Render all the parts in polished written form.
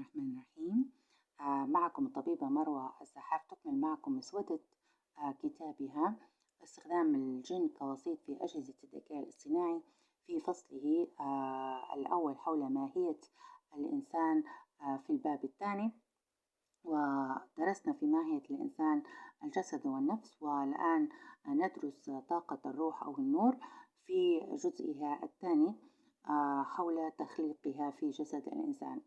الرحمن الرحيم. معكم الطبيبة مروة السحاف تكمل معكم مسودة كتابها استخدام الجن كوسيط في أجهزة الذكاء الاصطناعي في فصله الأول حول ماهية الإنسان في الباب الثاني. ودرسنا في ماهية الإنسان الجسد والنفس، والآن ندرس طاقة الروح أو النور في جزئها الثاني حول تخليقها في جسد الإنسان.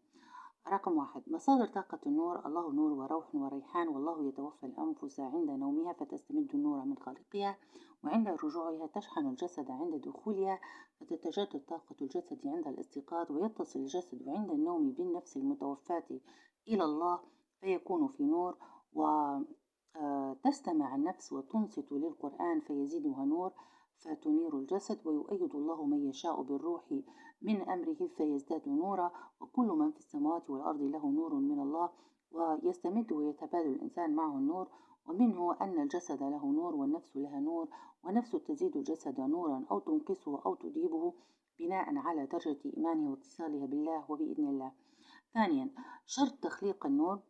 رقم 1: مصادر طاقة النور: الله نور وروح وريحان، والله يتوفى الأنفس عند نومها فتستمد النور من خالقها، وعند رجوعها تشحن الجسد عند دخولها، فتتجدد طاقة الجسد عند الاستيقاظ، ويتصل الجسد عند النوم بالنفس المتوفاة إلى الله فيكون في نور. وتستمع النفس وتنصت للقرآن فيزيدها نور فتنير الجسد، ويؤيد الله من يشاء بالروح من أمره فيزداد نورا، وكل من في السماوات والأرض له نور من الله ويستمد ويتبادل الإنسان معه النور. ومنه أن الجسد له نور والنفس لها نور، ونفس تزيد الجسد نورا أو تنقصه أو تذهبه بناء على درجة إيمانه واتصالها بالله وبإذن الله. ثانيا: شرط تخليق النور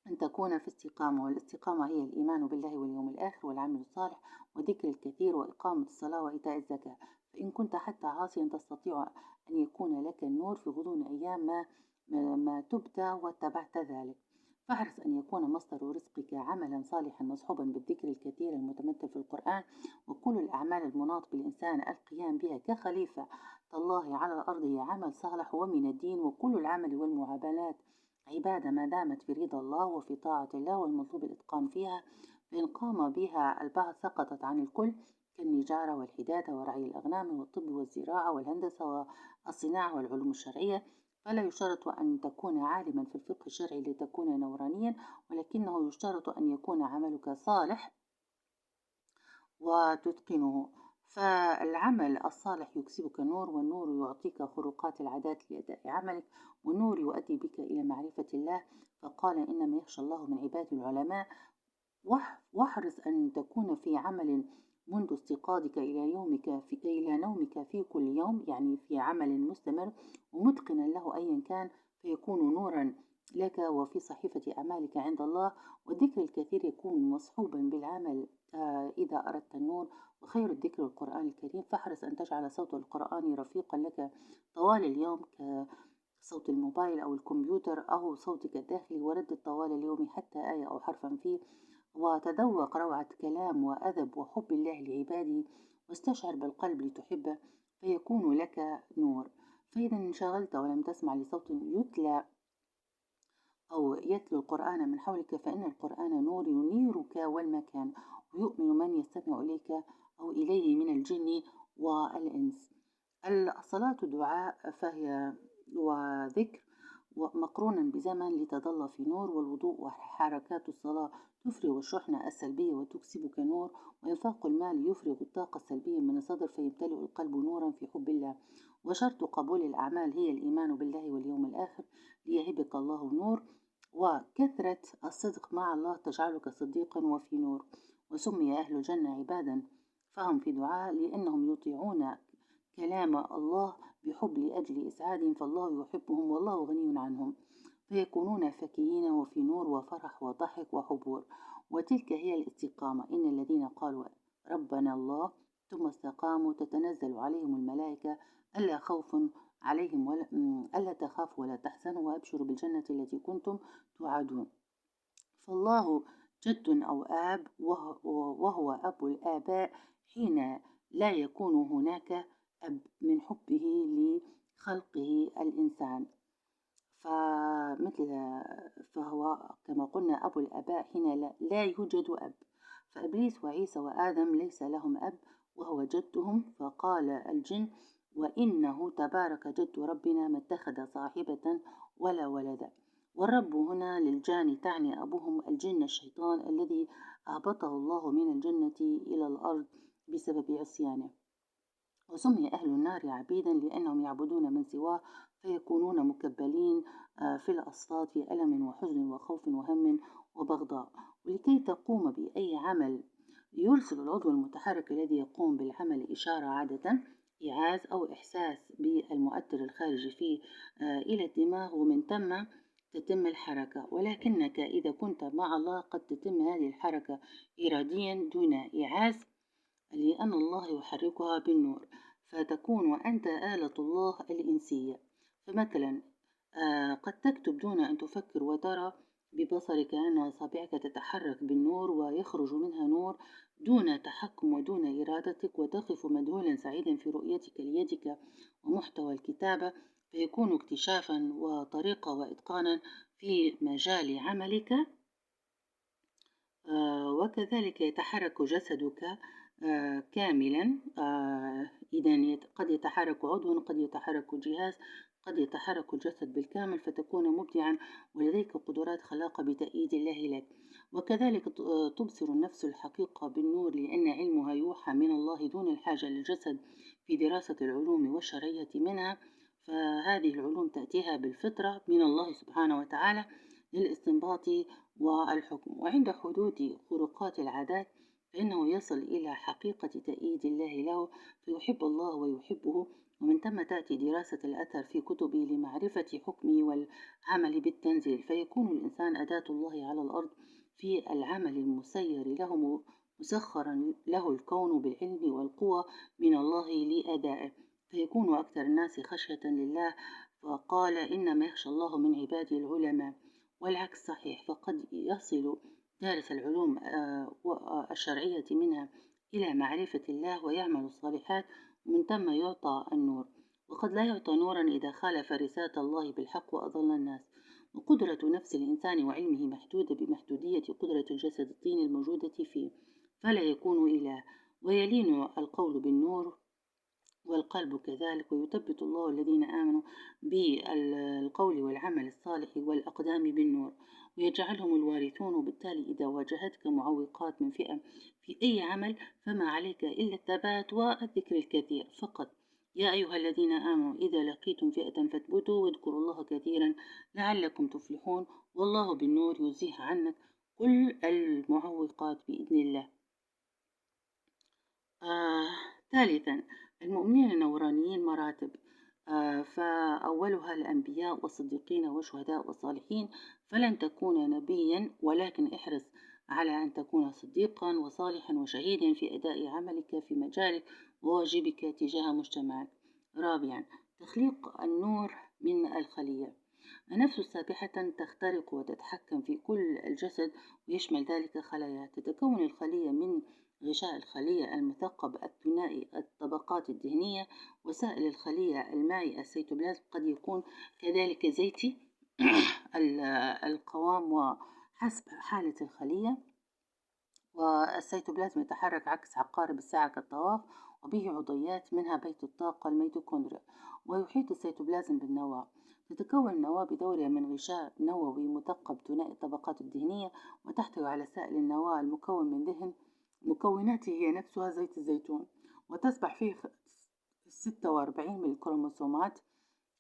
أن تكون في استقامة، والاستقامة هي الإيمان بالله واليوم الآخر والعمل الصالح وذكر الكثير وإقامة الصلاة وإيتاء الزكاة. فإن كنت حتى عاصيا تستطيع أن يكون لك النور في غضون أيام ما تبت واتبعت ذلك. فاحرص أن يكون مصدر رزقك عملا صالحا مصحوبا بالذكر الكثير المتمثل في القرآن، وكل الأعمال المناط بالإنسان القيام بها كخليفة الله على الأرض هي عمل صالح ومن الدين، وكل العمل والمعاملات عبادة ما دامت في رضا الله وفي طاعة الله، والمطلوب الإتقان فيها. فإن قام بها البعض سقطت عن الكل، كالنجارة والحدادة ورعي الأغنام والطب والزراعة والهندسة والصناعة والعلوم الشرعية. فلا يشترط أن تكون عالما في الفقه الشرعي لتكون نورانيا، ولكنه يشترط أن يكون عملك صالح وتتقنه. فالعمل الصالح يكسبك نور، والنور يعطيك خروقات العادات لأداء عملك، والنور يؤدي بك إلى معرفة الله، فقال إنما يخشى الله من عباده العلماء. واحرص أن تكون في عمل منذ استيقاظك إلى نومك في كل يوم، يعني في عمل مستمر ومتقنا له أيا كان، فيكون نورا لك وفي صحيفة أعمالك عند الله. والذكر الكثير يكون مصحوبا بالعمل إذا أردت النور، وخير الذكر القرآن الكريم. فاحرص أن تجعل صوت القرآن رفيقا لك طوال اليوم كصوت الموبايل أو الكمبيوتر أو صوتك الداخلي، وردد طوال اليوم حتى آية أو حرفا فيه، وتذوق روعة كلام وأدب وحب الله لعباده، واستشعر بالقلب لتحبه فيكون لك نور. فإذا انشغلت ولم تسمع لصوت يتلى أو يتلو القرآن من حولك، فإن القرآن نور ينيرك والمكان، ويؤمن من يستمع إليك أو إليه من الجن والإنس. الصلاة دعاء فهي وذكر ومقرونا بزمن لتظل في نور، والوضوء وحركات الصلاة تفرغ الشحنة السلبية وتكسبك نور، وإنفاق المال يفرغ الطاقة السلبية من الصدر فيمتلئ القلب نورا في حب الله. وشرط قبول الأعمال هي الإيمان بالله واليوم الآخر ليهبك الله نور، وكثرة الصدق مع الله تجعلك صديقا وفي نور. وسمي أهل الجنة عبادا فهم في دعاء لأنهم يطيعون كلام الله بحب لأجل إسعادهم، فالله يحبهم والله غني عنهم، فيكونون فكيين وفي نور وفرح وضحك وحبور. وتلك هي الاستقامة. إن الذين قالوا ربنا الله ثم استقاموا تتنزل عليهم الملائكة ألا خوف عليهم ألا تخافوا ولا تحزنوا وأبشروا بالجنة التي كنتم توعدون. فالله جد أو آب، وهو أب الآباء حين لا يكون هناك أب من حبه لخلقه الإنسان. فهو كما قلنا أبو الآباء حين لا يوجد أب. فإبليس وعيسى وآدم ليس لهم أب وهو جدهم، فقال الجن وإنه تبارك جد ربنا ما اتخذ صاحبة ولا ولدا. والرب هنا للجان تعني أبوهم الجن الشيطان الذي أهبطه الله من الجنة إلى الأرض بسبب عصيانه. وسمي أهل النار عبيدا لأنهم يعبدون من سواه، فيكونون مكبلين في الأصفاد في ألم وحزن وخوف وهم وبغضاء. ولكي تقوم بأي عمل يرسل العضو المتحرك الذي يقوم بالعمل إشارة عادة إيعاز أو إحساس بالمؤثر الخارجي فيه إلى الدماغ، ومن ثم تتم الحركة، ولكنك إذا كنت مع الله قد تتم هذه الحركة إراديا دون إيعاز، لأن الله يحركها بالنور، فتكون أنت آلة الله الإنسية. فمثلا قد تكتب دون أن تفكر وترى ببصرك أن أصابعك تتحرك بالنور ويخرج منها نور دون تحكم ودون إرادتك، وتقف مذهولا سعيدا في رؤيتك ليدك ومحتوى الكتابة، فيكون اكتشافا وطريقة وإتقانا في مجال عملك. وكذلك يتحرك جسدك كاملا. إذا قد يتحرك عضو، قد يتحرك جهاز، قد يتحرك الجسد بالكامل، فتكون مبدعا ولديك قدرات خلاقة بتأييد الله لك. وكذلك تبصر النفس الحقيقة بالنور، لأن علمها يوحى من الله دون الحاجة للجسد في دراسة العلوم والشرعية منها. فهذه العلوم تأتيها بالفطرة من الله سبحانه وتعالى للاستنباط والحكم. وعند حدوث خروقات العادات فإنه يصل إلى حقيقة تأييد الله له، فيحب الله ويحبه، ومن ثم تأتي دراسة الأثر في كتبه لمعرفة حكمه والعمل بالتنزيل، فيكون الإنسان أداة الله على الأرض في العمل المسير له، مسخرا له الكون بالعلم والقوة من الله لأدائه، فيكون أكثر الناس خشية لله. فقال إنما يخشى الله من عباده العلماء. والعكس صحيح، فقد يصل دارس العلوم الشرعية منها إلى معرفة الله ويعمل الصالحات، ومن ثم يعطى النور. وقد لا يعطى نورا إذا خالف رسالة الله بالحق وأضل الناس. وقدرة نفس الإنسان وعلمه محدودة بمحدودية قدرة الجسد الطيني الموجودة فيه، فلا يكون إله. ويلين القول بالنور والقلب كذلك، ويثبت الله الذين آمنوا بالقول والعمل الصالح والأقدام بالنور، ويجعلهم الوارثون. وبالتالي إذا واجهتك معوقات من فئة في أي عمل فما عليك إلا الثبات والذكر الكثير فقط. يا أيها الذين آمنوا إذا لقيتم فئة فاثبتوا واذكروا الله كثيرا لعلكم تفلحون، والله بالنور يزيح عنك كل المعوقات بإذن الله. آه، ثالثا، المؤمنين النورانيين مراتب. فأولها الأنبياء والصديقين والشهداء والصالحين، فلن تكون نبيا ولكن احرص على أن تكون صديقا وصالحا وشهيدا في أداء عملك في مجالك وواجبك تجاه مجتمعك. رابعا، تخليق النور من الخلية. النفس السابحة تخترق وتتحكم في كل الجسد، ويشمل ذلك خلايا. تتكون الخلية من غشاء الخلية المثقب الثنائي الطبقات الدهنية، وسائل الخلية المائي السيتوبلازم قد يكون كذلك زيتي القوام وحسب حالة الخلية. والسيتوبلازم يتحرك عكس عقارب الساعة كالطواف، وبه عضيات منها بيت الطاقة الميتوكوندريا. ويحيط السيتوبلازم بالنواة. تتكون النواة بدورها من غشاء نووي مثقب ثنائي الطبقات الدهنية، وتحتوي على سائل النواة المكون من دهن، مكوناته هي نفسها زيت الزيتون، وتسبح فيه 46 من الكروموسومات.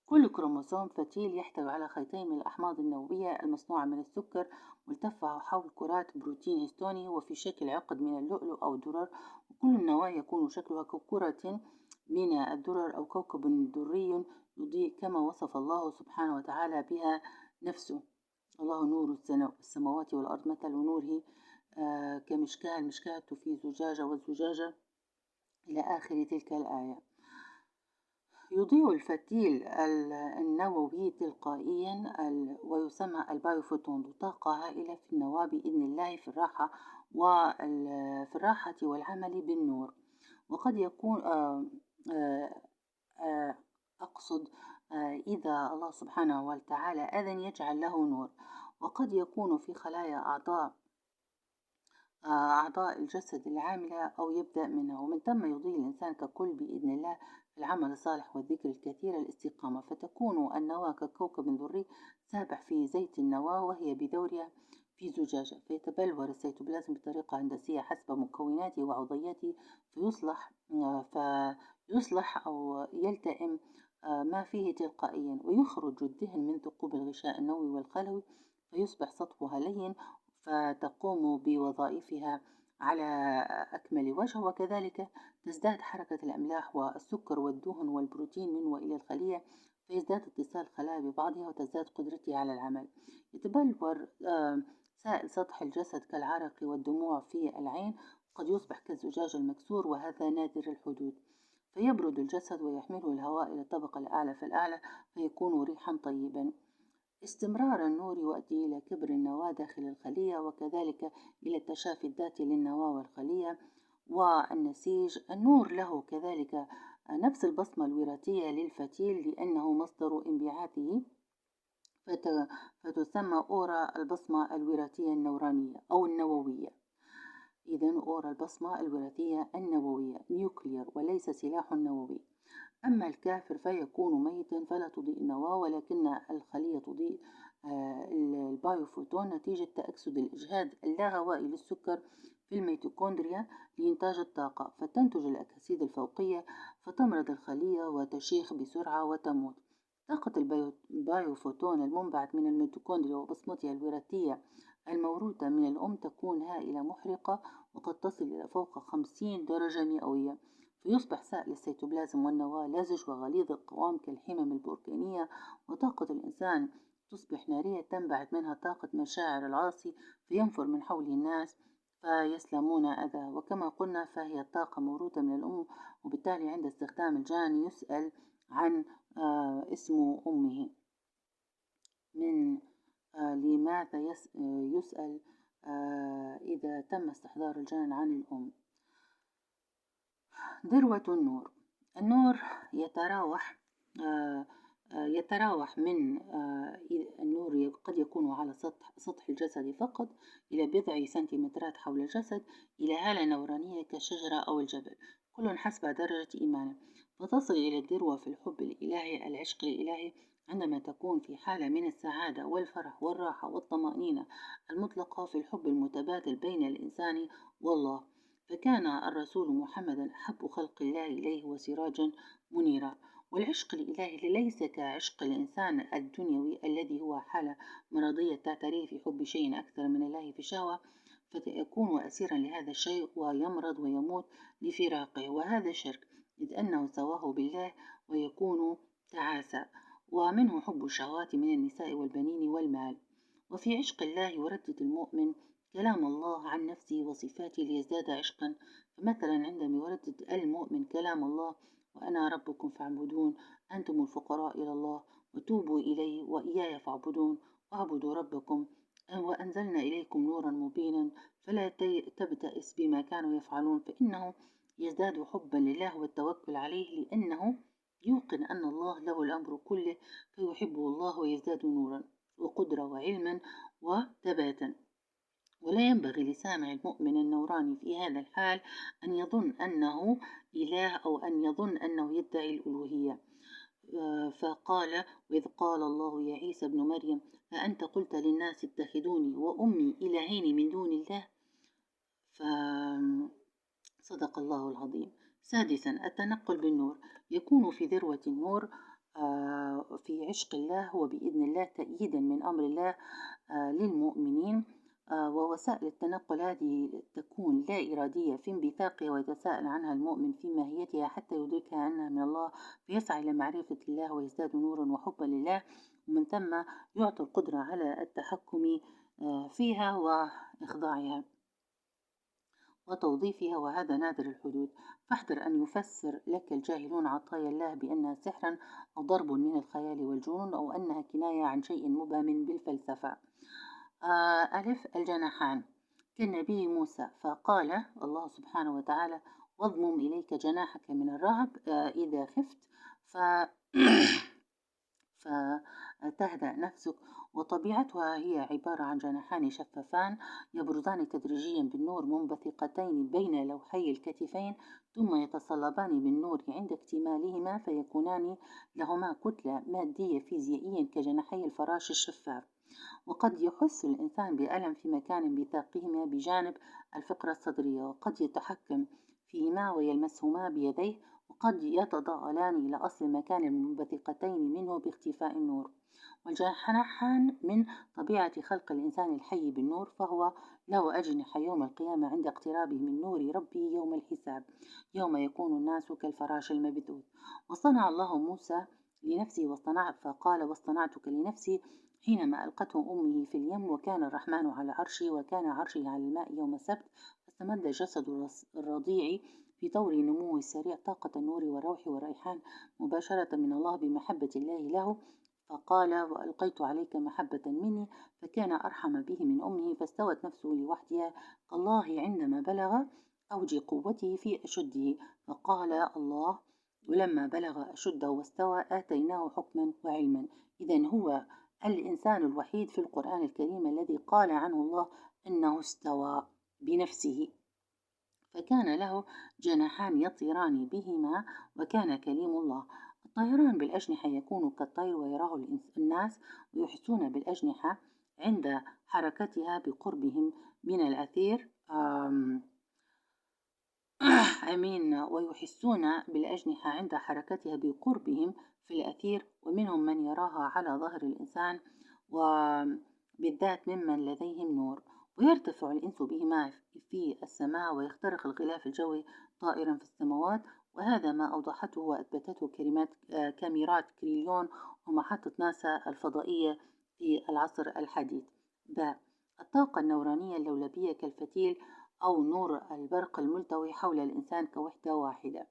كل كروموسوم فتيل يحتوي على خيطين من الأحماض النووية المصنوعة من السكر، ملتفة حول كرات بروتين هستوني وفي شكل عقد من اللؤلؤ أو الدرر. وكل النواة يكون شكلها ككرة من الدرر أو كوكب دري يضيء كما وصف الله سبحانه وتعالى بها نفسه. الله نور السماوات والأرض، مثل نوره كمشكاة، المشكاة في زجاجة والزجاجة إلى آخر تلك الآية. يضيء الفتيل النووي تلقائيا ويسمى البايوفوتون، طاقة هائلة في النواة بإذن الله في الراحة والعمل بالنور. وقد يكون أقصد إذا الله سبحانه وتعالى أذن يجعل له نور. وقد يكون في خلايا أعضاء الجسد العاملة أو يبدأ منها، ومن ثم يضيء الإنسان ككل بإذن الله في العمل الصالح والذكر الكثير الاستقامة، فتكون النواة ككوكب ذري سابح في زيت النواة وهي بدورها في زجاجة، فيتبلور السيتوبلازم بطريقة هندسية حسب مكوناته وعضياته، فيصلح أو يلتئم ما فيه تلقائيا، ويخرج الدهن من ثقوب الغشاء النووي والخلوي، فيصبح سطحها لين، فتقوم بوظائفها على أكمل وجه. وكذلك تزداد حركة الأملاح والسكر والدهن والبروتين من وإلى الخلية، فيزداد اتصال الخلايا ببعضها وتزداد قدرتها على العمل. يتبلور سائل سطح الجسد كالعرق والدموع في العين، قد يصبح كالزجاج المكسور، وهذا نادر الحدوث. فيبرد الجسد ويحمله الهواء إلى الطبقة الأعلى فالأعلى، فيكون ريحا طيبا. استمرار النور يؤدي إلى كبر النواة داخل الخلية، وكذلك إلى التشافي الذاتي للنواة والخلية والنسيج. النور له كذلك نفس البصمة الوراثية للفتيل لأنه مصدر انبعاثه، فتسمى أورا البصمة الوراثية النورانية أو النووية. إذن أورا البصمة الوراثية النووية نيوكلير وليس سلاح نووي. أما الكافر فيكون ميتا فلا تضيء النواة، ولكن الخلية تضيء البايوفوتون نتيجة تأكسد الإجهاد اللاهوائي للسكر في الميتوكوندريا لإنتاج الطاقة، فتنتج الأكاسيد الفوقية، فتمرض الخلية وتشيخ بسرعة وتموت. طاقة البايوفوتون المنبعث من الميتوكوندريا وبصمتها الوراثية الموروثة من الأم تكون هائلة محرقة، وقد تصل إلى فوق 50 درجة مئوية. فيصبح سائل السيتوبلازم والنواة لزج وغليظ القوام كالحمم البركانية، وطاقة الإنسان تصبح نارية تنبعث منها طاقة مشاعر العاصي، فينفر من حوله الناس فيسلمون أذى. وكما قلنا فهي الطاقة موروثة من الأم، وبالتالي عند استخدام الجان يسأل عن اسم أمه. من لماذا يسأل إذا تم استحضار الجان عن الأم؟ ذروة النور. النور يتراوح من النور قد يكون على سطح الجسد فقط إلى بضع سنتيمترات حول الجسد، إلى هالة نورانية كالشجرة أو الجبل، كل حسب درجة إيمانه. فتصل إلى الذروة في الحب الإلهي، العشق الإلهي، عندما تكون في حالة من السعادة والفرح والراحة والطمأنينة المطلقة في الحب المتبادل بين الإنسان والله. فكان الرسول محمدا أحب خلق الله إليه وسراجا منيرا. والعشق الإلهي ليس كعشق الإنسان الدنيوي الذي هو حالة مرضية تعتريه في حب شيء أكثر من الله في شهوة، فيكون أسيرا لهذا الشيء ويمرض ويموت لفراقه، وهذا شرك، إذ أنه سواه بالله ويكون تعاسى. ومنه حب الشهوات من النساء والبنين والمال. وفي عشق الله يردد المؤمن كلام الله عن نفسه وصفاته ليزداد عشقا. فمثلا عندما يردد المؤمن كلام الله: وأنا ربكم فاعبدون، أنتم الفقراء إلى الله وتوبوا إليه وإياي فاعبدون، واعبدوا ربكم وأنزلنا إليكم نورا مبينا، فلا تبتئس بما كانوا يفعلون، فإنه يزداد حبا لله والتوكل عليه، لأنه يوقن أن الله له الأمر كله، فيحبه الله ويزداد نورا وقدرة وعلما وثباتا. ولا ينبغي لسامع المؤمن النوراني في هذا الحال أن يظن أنه إله أو أن يظن أنه يدعي الألوهية. فقال: وإذ قال الله يا عيسى ابن مريم أأنت قلت للناس اتخذوني وأمي إلهين من دون الله؟ فصدق الله العظيم. سادسا، التنقل بالنور. يكون في ذروة النور في عشق الله وبإذن الله تأييدا من أمر الله للمؤمنين. ووسائل التنقل هذه تكون لا إرادية في انبثاقها، ويتساءل عنها المؤمن في ماهيتها حتى يدركها أنها من الله، فيسعى إلى معرفة الله ويزداد نورا وحبا لله، ومن ثم يعطي القدرة على التحكم فيها وإخضاعها وتوظيفها، وهذا نادر الحدوث. فاحذر أن يفسر لك الجاهلون عطايا الله بأنها سحرا أو ضرب من الخيال والجنون، أو أنها كناية عن شيء مبهم بالفلسفة. ألف، الجناحان. كالنبي موسى، فقال الله سبحانه وتعالى: واضمم إليك جناحك من الرهب إذا خفت فتهدأ نفسك. وطبيعتها هي عبارة عن جناحان شفافان يبرزان تدريجيا بالنور منبثقتين بين لوحي الكتفين، ثم يتصلبان بالنور عند اكتمالهما، فيكونان لهما كتلة مادية فيزيائيا كجناحي الفراش الشفاف. وقد يحس الإنسان بألم في مكان انبثاقهما بجانب الفقرة الصدرية، وقد يتحكم فيهما ويلمسهما بيديه، وقد يتضاءلان إلى أصل المكان المنبثقتين منه باختفاء النور. والجناحان من طبيعة خلق الإنسان الحي بالنور، فهو له أجنحة يوم القيامة عند اقترابه من نور ربه يوم الحساب، يوم يكون الناس كالفراش المبثوث. وصنع الله موسى لنفسه فقال واصطنعتك لنفسي حينما ألقته أمه في اليم. وكان الرحمن على عرشه وكان عرشه على الماء يوم السبت. فاستمد جسد الرضيع في طور نموه السريع طاقة النور والروح والريحان مباشرة من الله بمحبة الله له. فقال وألقيت عليك محبة مني. فكان أرحم به من أمه فاستوت نفسه لوحدها كالله عندما بلغ أوج قوته في أشده. فقال الله ولما بلغ أشده واستوى آتيناه حكما وعلما. إذا هو الإنسان الوحيد في القرآن الكريم الذي قال عنه الله أنه استوى بنفسه. فكان له جناحان يطيران بهما وكان كليم الله. الطيران بالأجنحة يكون كالطير ويراه الناس ويحسون بالأجنحة عند حركتها بقربهم من الأثير أمين ويحسون بالأجنحة عند حركتها بقربهم في الأثير. ومنهم من يراها على ظهر الإنسان وبالذات ممن لديهم نور. ويرتفع الإنس بهما في السماء ويخترق الغلاف الجوي طائرا في السماوات. وهذا ما أوضحته وأثبتته كاميرات كريليون ومحطة ناسا الفضائية في العصر الحديث. الطاقة النورانية اللولبية كالفتيل أو نور البرق الملتوي حول الإنسان كوحدة واحدة.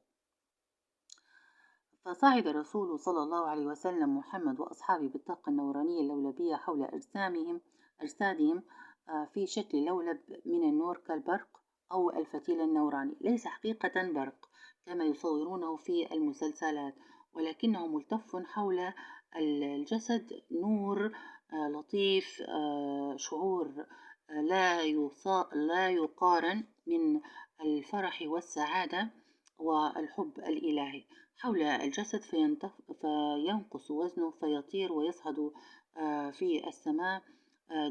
فصعد الرسول صلى الله عليه وسلم محمد وأصحابه بالطاقة النورانية اللولبية حول أجسادهم في شكل لولب من النور كالبرق أو الفتيل النوراني. ليس حقيقة برق كما يصورونه في المسلسلات، ولكنه ملتف حول الجسد نور لطيف، شعور لا يقارن من الفرح والسعادة والحب الإلهي حول الجسد. فينقص وزنه فيطير ويصعد في السماء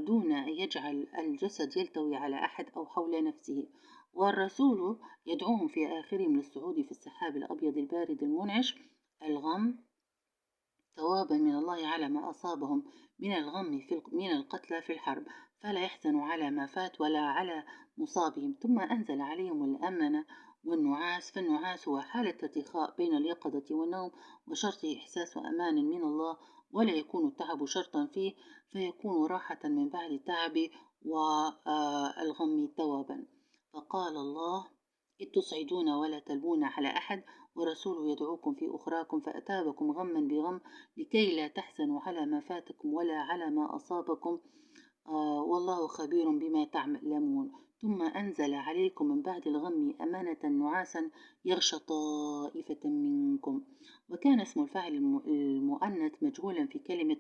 دون أن يجعل الجسد يلتوي على أحد أو حول نفسه. والرسول يدعوهم في آخرهم للصعود في السحاب الأبيض البارد المنعش الغم ثوابا من الله على ما أصابهم من الغم من القتلى في الحرب، فلا يحزنوا على ما فات ولا على مصابهم. ثم أنزل عليهم الأمن والنعاس. فالنعاس هو حالة ارتخاء بين اليقظة والنوم وشرطه إحساس أمان من الله، ولا يكون التعب شرطا فيه، فيكون راحة من بعد التعب والغم ثوابا. فقال الله إذ تصعدون ولا تلوون على أحد ورسوله يدعوكم في أخراكم فأتابكم غما بغم لكي لا تحزنوا على ما فاتكم ولا على ما أصابكم والله خبير بما تعملون. ثم أنزل عليكم من بعد الغم أمانة نعاسا يغشى طائفة منكم. وكان اسم الفاعل المؤنث مجهولا في كلمة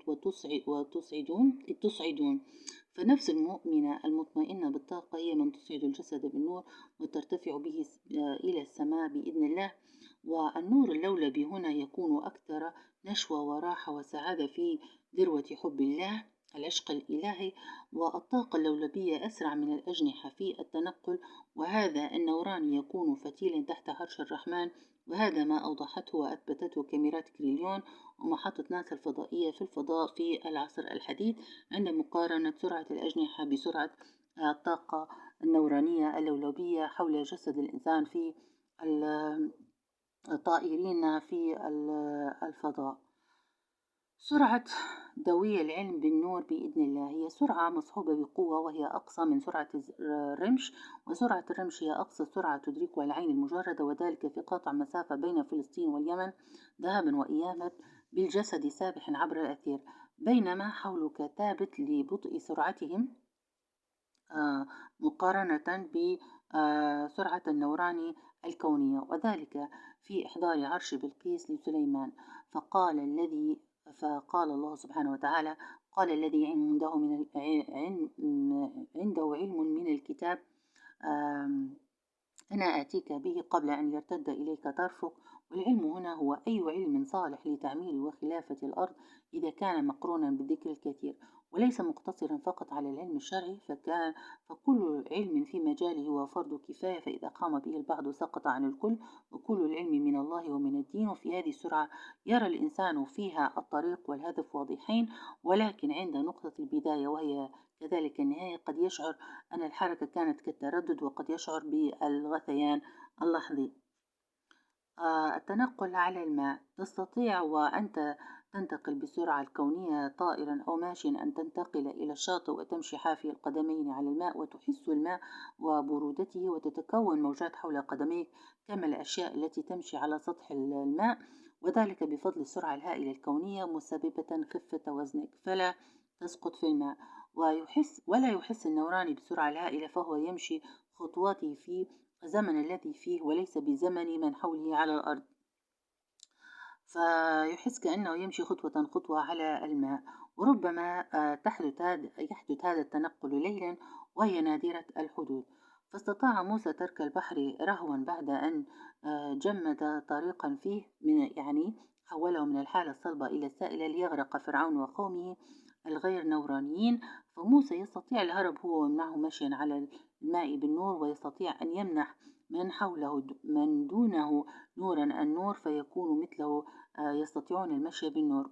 تصعدون. فنفس المؤمنة المطمئنة بالطاقة هي من تصعد الجسد بالنور وترتفع به إلى السماء بإذن الله. والنور اللولبي هنا يكون أكثر نشوة وراحة وسعادة في ذروة حب الله العشق الإلهي. والطاقة اللولبية أسرع من الأجنحة في التنقل. وهذا النوران يكون فتيلا تحت عرش الرحمن. وهذا ما أوضحته وأثبتته كاميرات كريليون ومحطة ناسا الفضائية في الفضاء في العصر الحديث عند مقارنة سرعة الأجنحة بسرعة الطاقة النورانية اللولبية حول جسد الإنسان في الطائرين في الفضاء. سرعة ضوي العلم بالنور بإذن الله هي سرعة مصحوبة بقوة، وهي أقصى من سرعة الرمش. وسرعة الرمش هي أقصى سرعة تدركها العين المجردة، وذلك في قطع مسافة بين فلسطين واليمن ذهابا وإيابا بالجسد سابحا عبر الأثير، بينما حولك ثابت لبطء سرعتهم مقارنة بسرعة النوران الكونية. وذلك في إحضار عرش بلقيس لسليمان. فقال الله سبحانه وتعالى قال الذي عنده علم من الكتاب أنا آتيك به قبل أن يرتد إليك طرفك. والعلم هنا هو أي علم صالح لتعمير وخلافة الأرض إذا كان مقرونا بالذكر الكثير، وليس مقتصرا فقط على العلم الشرعي. فكل علم في مجاله هو فرض كفاية، فإذا قام به البعض سقط عن الكل. وكل العلم من الله ومن الدين. وفي هذه السرعة يرى الإنسان فيها الطريق والهدف واضحين، ولكن عند نقطة البداية وهي كذلك النهاية قد يشعر أن الحركة كانت كالتردد، وقد يشعر بالغثيان اللحظي. التنقل على الماء، تستطيع وأنت تنتقل بسرعة الكونية طائرا أو ماشيا أن تنتقل إلى الشاطئ وتمشي حافي القدمين على الماء وتحس الماء وبرودته وتتكون موجات حول قدميك كما الأشياء التي تمشي على سطح الماء، وذلك بفضل السرعة الهائلة الكونية مسببة خفة وزنك فلا تسقط في الماء. ولا يحس النوراني بالسرعة الهائلة فهو يمشي خطواته في الزمن الذي فيه وليس بزمن من حوله على الأرض، فيحس كأنه يمشي خطوة خطوة على الماء. وربما يحدث هذا التنقل ليلا وهي نادرة الحدوث. فاستطاع موسى ترك البحر رهوا بعد أن جمد طريقا فيه يعني حوله من الحالة الصلبة إلى السائلة ليغرق فرعون وقومه الغير نورانيين. فموسى يستطيع الهرب هو ومعه مشيا على الماء بالنور، ويستطيع أن يمنح من حوله من دونه نورا النور فيكون مثله، يستطيعون المشي بالنور.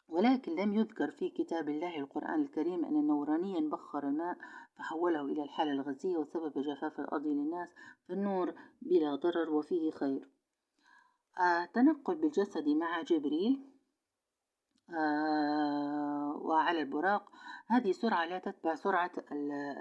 ولكن لم يذكر في كتاب الله القرآن الكريم أن النورانيا بخر الماء فحوله إلى الحالة الغازية وسبب جفاف الأرض للناس، فالنور بلا ضرر وفيه خير. تنقل بالجسد مع جبريل وعلى البراق، هذه سرعة لا تتبع سرعة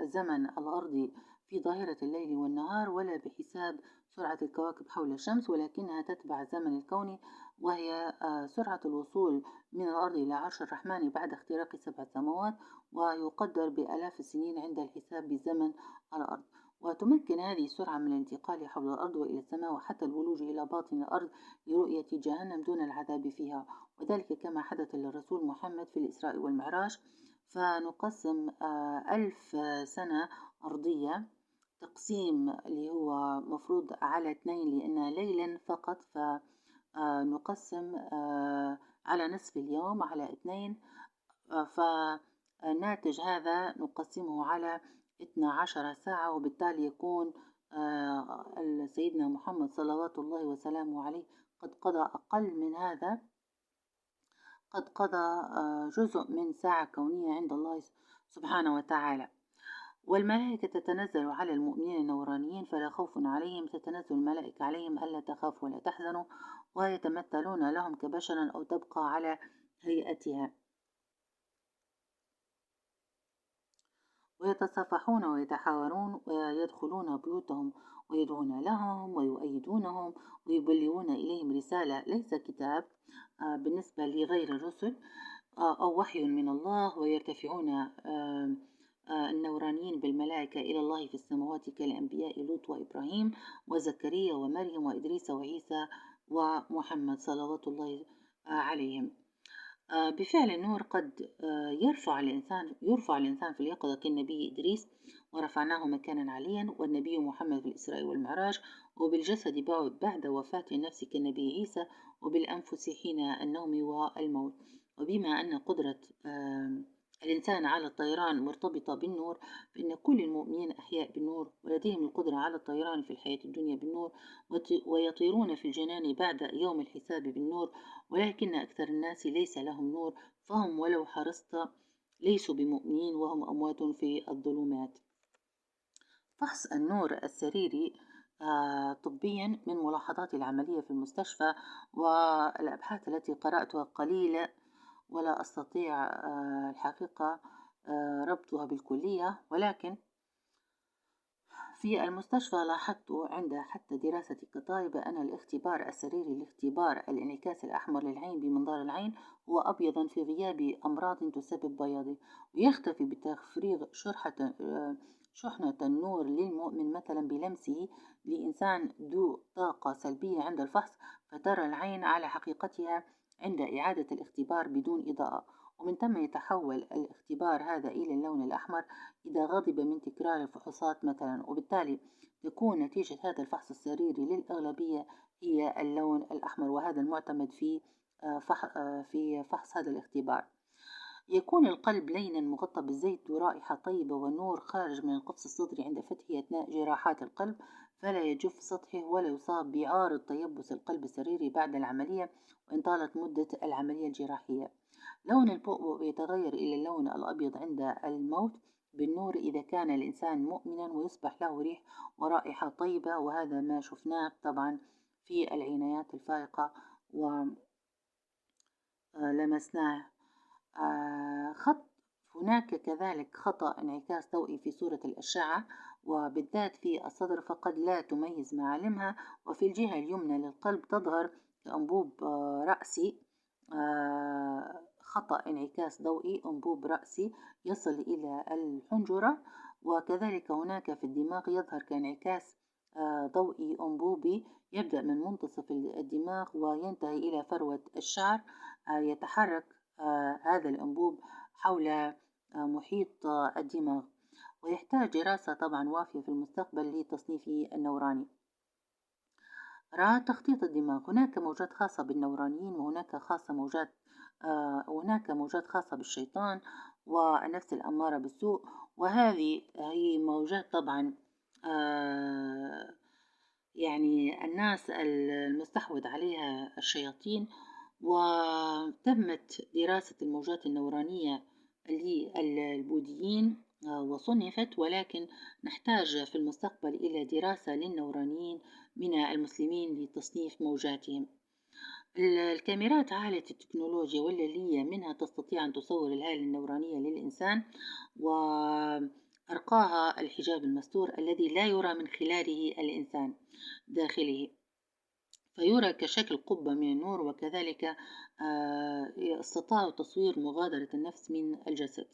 الزمن الأرضي في ظاهرة الليل والنهار ولا بحساب سرعة الكواكب حول الشمس، ولكنها تتبع الزمن الكوني، وهي سرعة الوصول من الأرض إلى عرش الرحمن بعد اختراق 7 سماوات، ويقدر بآلاف السنين عند الحساب بزمن الأرض. وتمكن هذه السرعة من الانتقال حول الأرض وإلى السماء وحتى الولوج إلى باطن الأرض لرؤية جهنم دون العذاب فيها، وذلك كما حدث للرسول محمد في الإسراء والمعراج. فنقسم 1000 سنة أرضية تقسيم اللي هو مفروض على 2 لأنها ليلا فقط، فنقسم على نصف اليوم على 2، فالناتج هذا نقسمه على 12 ساعة، وبالتالي يكون سيدنا محمد صلوات الله وسلامه عليه قد قضى أقل من هذا، قد قضى جزء من ساعة كونية عند الله سبحانه وتعالى. والملائكة تتنزل على المؤمنين النورانيين فلا خوف عليهم، تتنزل الملائكة عليهم ألا تخافوا ولا تحزنوا، ويتمثلون لهم كبشر أو تبقى على هيئتها، ويتصافحون ويتحاورون ويدخلون بيوتهم ويدعون لهم ويؤيدونهم ويبلغون إليهم رسالة ليس كتاب بالنسبة لغير الرسل أو وحي من الله، ويرتفعون النورانيين بالملائكة إلى الله في السماوات كالأنبياء لوط وإبراهيم وزكريا ومريم وإدريس وعيسى ومحمد صلوات الله عليهم. بفعل النور قد يرفع الإنسان في اليقظة كالنبي إدريس ورفعناه مكانا عليا، والنبي محمد في الإسراء والمعراج، وبالجسد بعد وفاة النفس كالنبي عيسى، وبالأنفس حين النوم والموت. وبما أن قدرة الإنسان على الطيران مرتبطة بالنور، فإن كل المؤمنين أحياء بالنور ولديهم القدرة على الطيران في الحياة الدنيا بالنور، ويطيرون في الجنان بعد يوم الحساب بالنور، ولكن أكثر الناس ليس لهم نور، فهم ولو حرصت ليسوا بمؤمنين وهم أموات في الظلمات. فحص النور السريري طبيا من ملاحظاتي العملية في المستشفى والأبحاث التي قرأتها قليلة ولا أستطيع الحقيقة ربطها بالكلية، ولكن في المستشفى لاحظت عند حتى دراسة كطالبة أن الاختبار السريري لاختبار الانعكاس الأحمر للعين بمنظار العين هو أبيضا في غياب أمراض تسبب بياضه، ويختفي بتفريغ شحنة النور للمؤمن مثلا بلمسه لإنسان ذو طاقة سلبية عند الفحص، فترى العين على حقيقتها عند إعادة الاختبار بدون إضاءة، ومن ثم يتحول الاختبار هذا إلى اللون الأحمر إذا غضب من تكرار الفحوصات مثلا، وبالتالي تكون نتيجة هذا الفحص السريري للأغلبية هي اللون الأحمر، وهذا المعتمد في فحص هذا الاختبار. يكون القلب لينا مغطى بالزيت ذو رائحة طيبة ونور خارج من القفص الصدري عند فتحه أثناء جراحات القلب، فلا يجف سطحه ولا يصاب بعارض تيبس القلب السريري بعد العملية وإن طالت مدة العملية الجراحية. لون البؤبؤ يتغير إلى اللون الأبيض عند الموت، بالنور إذا كان الإنسان مؤمنا، ويصبح له ريح ورائحة طيبة، وهذا ما شفناه طبعا في العنايات الفائقة ولمسناه. خط هناك كذلك خطأ انعكاس ضوئي في صورة الأشعة، وبالذات في الصدر، فقد لا تميز معالمها، وفي الجهة اليمنى للقلب تظهر كأنبوب رأسي. خطأ انعكاس ضوئي أنبوب رأسي يصل إلى الحنجرة، وكذلك هناك في الدماغ يظهر كانعكاس ضوئي أنبوبي يبدأ من منتصف الدماغ وينتهي إلى فروة الشعر. يتحرك هذا الأنبوب حول محيط الدماغ، ويحتاج دراسة طبعا وافية في المستقبل لتصنيفه النوراني. تخطيط الدماغ، هناك موجات خاصة بالنورانيين، وهناك موجات خاصة بالشيطان والنفس الأمارة بالسوء، وهذه هي موجات طبعا يعني الناس المستحوذ عليها الشياطين. وتمت دراسة الموجات النورانية للبوذيين وصنفت، ولكن نحتاج في المستقبل إلى دراسة للنورانيين من المسلمين لتصنيف موجاتهم. الكاميرات عالية التكنولوجيا والليلية منها تستطيع أن تصور الهالة النورانية للإنسان، وأرقاها الحجاب المستور الذي لا يرى من خلاله الإنسان داخله، فيرى كشكل قبة من النور. وكذلك استطاعوا تصوير مغادرة النفس من الجسد.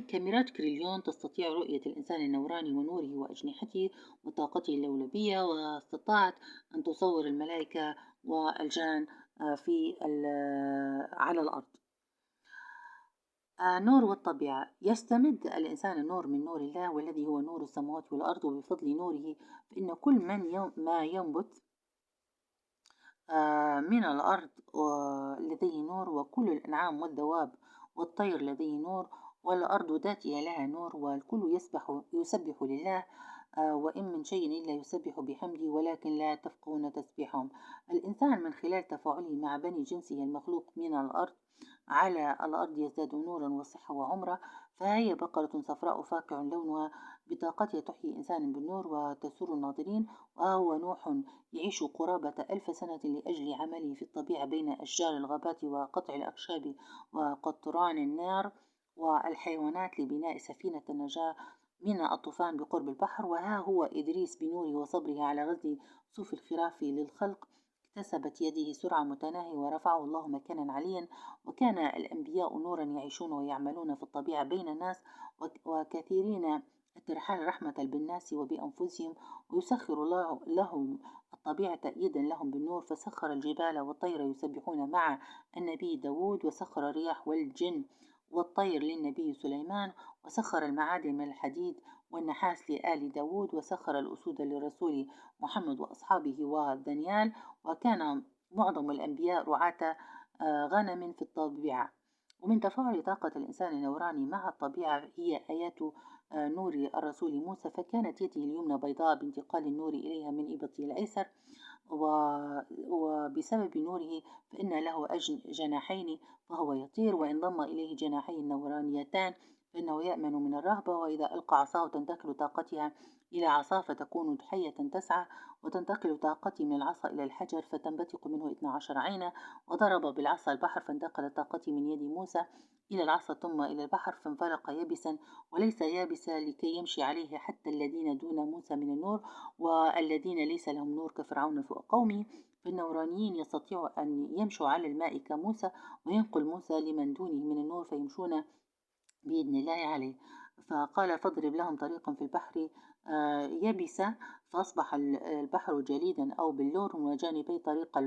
كاميرات كريليون تستطيع رؤية الإنسان النوراني ونوره وأجنحته وطاقته اللولبية، واستطاعت أن تصور الملائكة والجان على الأرض. نور والطبيعة، يستمد الإنسان النور من نور الله والذي هو نور السماوات والأرض، وبفضل نوره فإن كل ما ينبت من الأرض لديه نور، وكل الأنعام والدواب والطير لديه نور، والأرض ذاتها لها نور، والكل يسبح لله. وإن من شيء إلا يسبح بحمده ولكن لا تفقهون تسبيحهم. الإنسان من خلال تفاعله مع بني جنسه المخلوق من الأرض على الأرض يزداد نورا وصحة وعمرة. فهي بقرة صفراء فاقع لونها بطاقتها تحيي إنسانا بالنور وتسر الناظرين. وهو نوح يعيش قرابة 1000 سنة لأجل عمله في الطبيعة بين أشجار الغابات وقطع الأخشاب وقطران النار والحيوانات لبناء سفينة النجاة من الطوفان بقرب البحر. وها هو إدريس بنوره وصبره على غزل صوف الخراف للخلق اكتسبت يده سرعة متناهية ورفعه الله مكانا عليا. وكان الأنبياء نورا يعيشون ويعملون في الطبيعة بين الناس، وكثيرين الترحال رحمة بالناس وبأنفسهم، ويسخر الله لهم الطبيعة تأييدا لهم بالنور. فسخر الجبال والطير يسبحون مع النبي داود، وسخر الرياح والجن والطير للنبي سليمان، وسخر المعادن من الحديد والنحاس لآل داود، وسخر الأسود لرسول محمد وأصحابه ودانيال. وكان معظم الأنبياء رعاة غنم في الطبيعة. ومن تفاعل طاقة الإنسان النوراني مع الطبيعة هي آيات نور الرسول موسى، فكانت يده اليمنى بيضاء بانتقال النور إليها من إبطه الأيسر، وبسبب نوره فإن له جناحين فهو يطير، وإن ضم إليه جناحين نورانيتان فإنه يأمن من الرهبة. وإذا ألقى عصاه تنتقل طاقتها إلى عصا فتكون حية تسعى، وتنتقل طاقتي من العصا إلى الحجر فتنبثق منه 12 عينا. وضرب بالعصا البحر فانتقلت طاقتي من يد موسى إلى العصا ثم إلى البحر فانفلق يابسا وليس يابسا لكي يمشي عليه حتى الذين دون موسى من النور والذين ليس لهم نور كفرعون فوق قومه. فالنورانيين يستطيعوا أن يمشوا على الماء كموسى، وينقل موسى لمن دونه من النور فيمشون بإذن الله عليه. فقال فاضرب لهم طريقا في البحر يبسا فأصبح البحر جليدا أو باللور، وجانبي طريق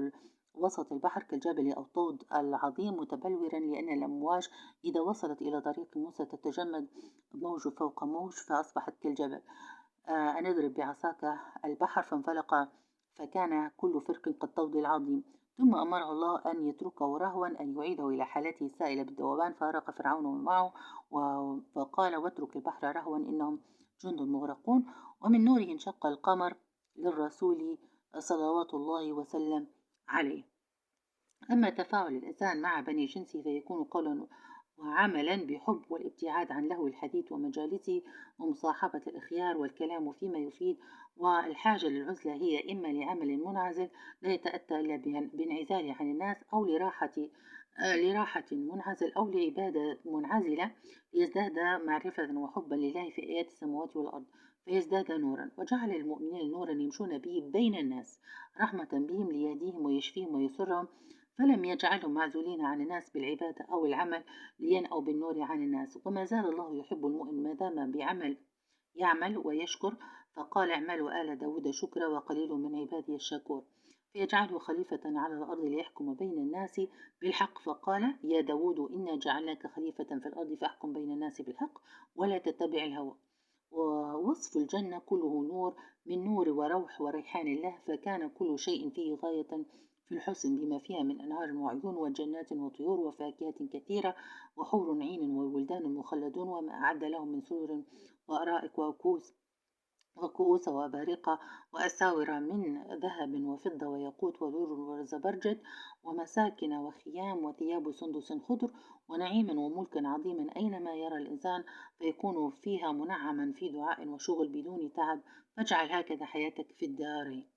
وسط البحر كالجبل أو طود العظيم متبلورا، لأن الأمواج إذا وصلت إلى طريق موسى تتجمد موج فوق موج فأصبحت كالجبل. أن اضرب بعصاك البحر فانفلق فكان كل فرق كالطود العظيم. ثم أمره الله أن يتركه رهوا أن يعيده إلى حالته السائلة بالذوبان، فأرق فرعون معه وقال واترك البحر رهوا إنهم جند مغرقون. ومن نوره انشق القمر للرسول صلوات الله وسلم عليه. أما تفاعل الإنسان مع بني جنسه فيكون قولا وعملا بحب والابتعاد عن لهو الحديث ومجالسه ومصاحبة الأخيار والكلام فيما يفيد. والحاجة للعزلة هي إما لعمل منعزل لا يتأتى إلا بانعزال عن الناس، أو لراحة منعزل، أو لعبادة منعزلة ليزداد معرفة وحبا لله في آيات السماوات والأرض فيزداد نورا. وجعل المؤمنين نورا يمشون به بين الناس رحمة بهم ليهديهم ويشفيهم ويسرهم، فلم يجعلهم معزولين عن الناس بالعبادة أو العمل لينأوا بالنور عن الناس. وما زال الله يحب المؤمن ما دام يعمل ويشكر، فقال اعملوا آل داود شكرا وقليل من عبادي الشكور، فيجعله خليفة على الأرض ليحكم بين الناس بالحق. فقال يا داود إنا جعلناك خليفة في الأرض فاحكم بين الناس بالحق ولا تتبع الهوى. ووصف الجنة كله نور، من نور وروح وريحان الله، فكان كل شيء فيه غاية في الحسن بما فيها من أنهار وعيون وجنات وطيور وفاكهة كثيرة وحور عين وولدان مخلدون، وما أعد لهم من سرر وأرائك وكؤوس وأبارقة وأساور من ذهب وفضة وياقوت ولؤلؤ وزبرجد ومساكن وخيام وثياب سندس خضر ونعيما وملكا عظيما أينما يرى الإنسان فيكون فيها منعما في دعاء وشغل بدون تعب، فاجعل هكذا حياتك في الدارين.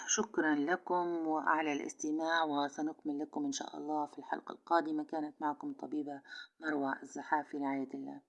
شكرا لكم وعلى الاستماع، وسنكمل لكم إن شاء الله في الحلقة القادمة. كانت معكم طبيبة مروى الزحاف في رعاية الله.